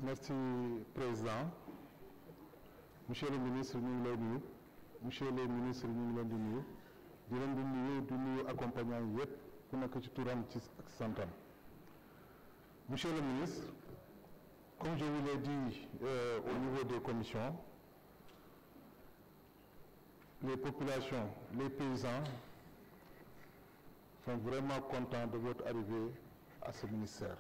Merci, Président. Monsieur le ministre, ñu ngi lay nuyu. Monsieur le ministre, ñu ngi leen di nuyu. Di leen di nuyu accompagnant yi yëpp ku nekk ci turam ci santam. Monsieur le ministre, comme je vous l'ai dit au niveau des commissions, les populations, les paysans sont vraiment contents de votre arrivée à ce ministère.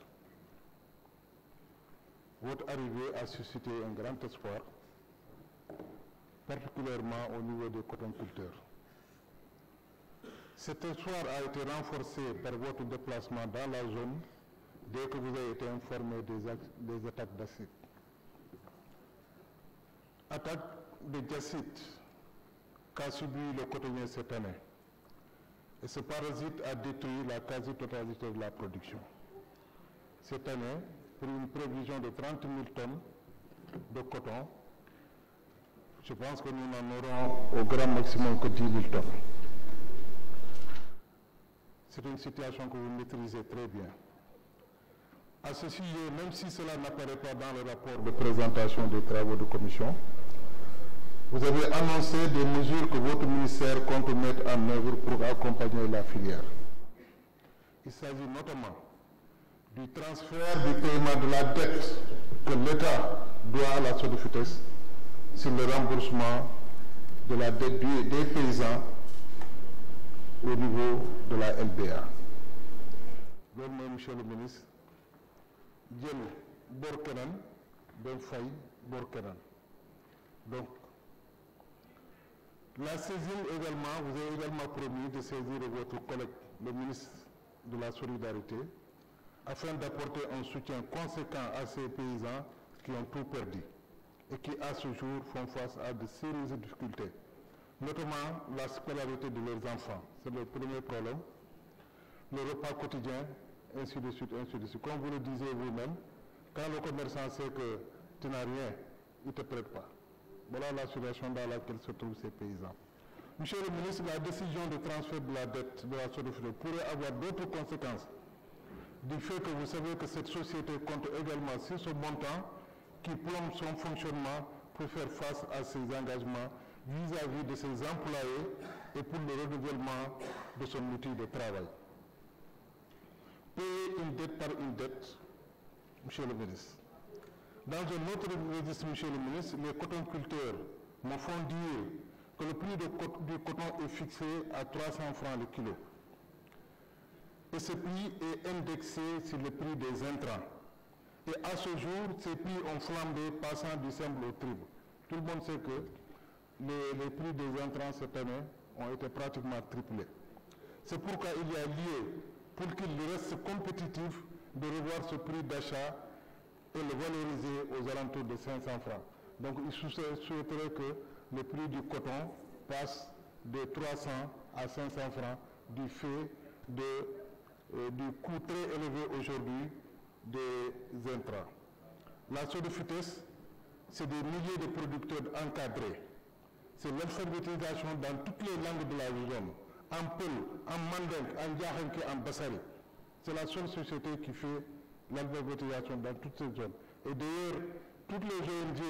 Votre arrivée a suscité un grand espoir, particulièrement au niveau des cotonculteurs. Cet espoir a été renforcé par votre déplacement dans la zone dès que vous avez été informé des attaques d'acide. Attaque de diacite qu'a subi le cotonnier cette année. Et ce parasite a détruit la quasi-totalité de la production. Cette année, pour une prévision de 30 000 tonnes de coton, je pense que nous n'en aurons au grand maximum que 10 000 tonnes. C'est une situation que vous maîtrisez très bien. À ce sujet, même si cela n'apparaît pas dans le rapport de présentation des travaux de commission, vous avez annoncé des mesures que votre ministère compte mettre en œuvre pour accompagner la filière. Il s'agit notamment du transfert du paiement de la dette que l'État doit à la SODEFITEX sur le remboursement de la dette des paysans au niveau de la LBA. Loolu monsieur le ministre jël bor keneen dem fay bor keneen. Donc la saisine également, vous avez également promis de saisir votre collègue, le ministre de la Solidarité, afin d'apporter un soutien conséquent à ces paysans qui ont tout perdu et qui, à ce jour, font face à de sérieuses difficultés, notamment la scolarité de leurs enfants. C'est le premier problème. Le repas quotidien, ainsi de suite, ainsi de suite. Comme vous le disiez vous-même, quand le commerçant sait que tu n'as rien, il ne te prête pas. Voilà la situation dans laquelle se trouvent ces paysans. Monsieur le ministre, la décision de transfert de la dette de la SODEFITEX pourrait avoir d'autres conséquences du fait que vous savez que cette société compte également sur ce montant qui plombe son fonctionnement pour faire face à ses engagements vis-à-vis de ses employés et pour le renouvellement de son outil de travail. Payer une dette par une dette, monsieur le ministre. Dans un autre registre, monsieur le ministre, les cotonculteurs me font dire que le prix du coton est fixé à 300 francs le kilo. Et ce prix est indexé sur le prix des intrants. Et à ce jour, ces prix ont flambé, passant du simple au triple. Tout le monde sait que les prix des intrants cette année ont été pratiquement triplés. C'est pourquoi il y a lieu, pour qu'il reste compétitif, de revoir ce prix d'achat et le valoriser aux alentours de 500 francs. Donc il souhaiterait que le prix du coton passe de 300 à 500 francs du fait du coût très élevé aujourd'hui des intrants. La SODEFITEX, c'est des milliers de producteurs encadrés. C'est l'alphabétisation dans toutes les langues de la zone, en Peul, en Mandingue, en Diakhenké, en Bassari. C'est la seule société qui fait l'alphabétisation dans toutes ces zones. Et d'ailleurs, toutes les ONG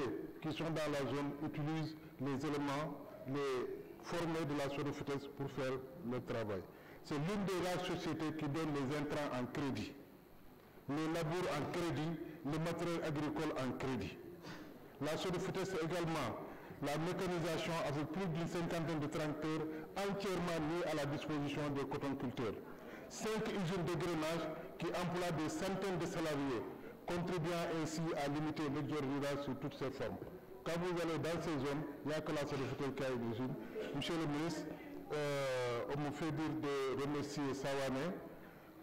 qui sont dans la zone utilisent les éléments, les formés de la SODEFITEX pour faire le travail. C'est l'une des rares sociétés qui donne les intrants en crédit, les labours en crédit, le matériel agricole en crédit. La SODEFITEX également, la mécanisation avec plus d'une cinquantaine de tracteurs entièrement mis à la disposition des cotonculteurs. 5 usines de grainage qui emploient des centaines de salariés, contribuant ainsi à limiter l'exode rural sous toutes ses formes. Quand vous allez dans ces zones, il n'y a que la SODEFITEX qui a une usine. Monsieur le ministre, on me fait dire de remercier Sawane,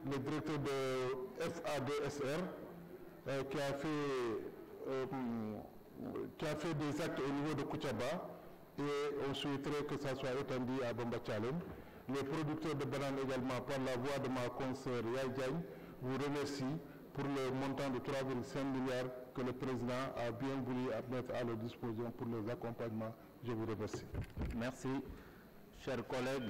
le directeur de FADSR, qui a fait des actes au niveau de Koutiaba, et on souhaiterait que ça soit étendu à Bamba Tchalem. Les producteurs de bananes également, par la voix de ma consoeur Yaï Diagne, vous remercie pour le montant de 3,5 milliards que le président a bien voulu mettre à leur disposition pour les accompagnements. Je vous remercie. Merci, chers collègues.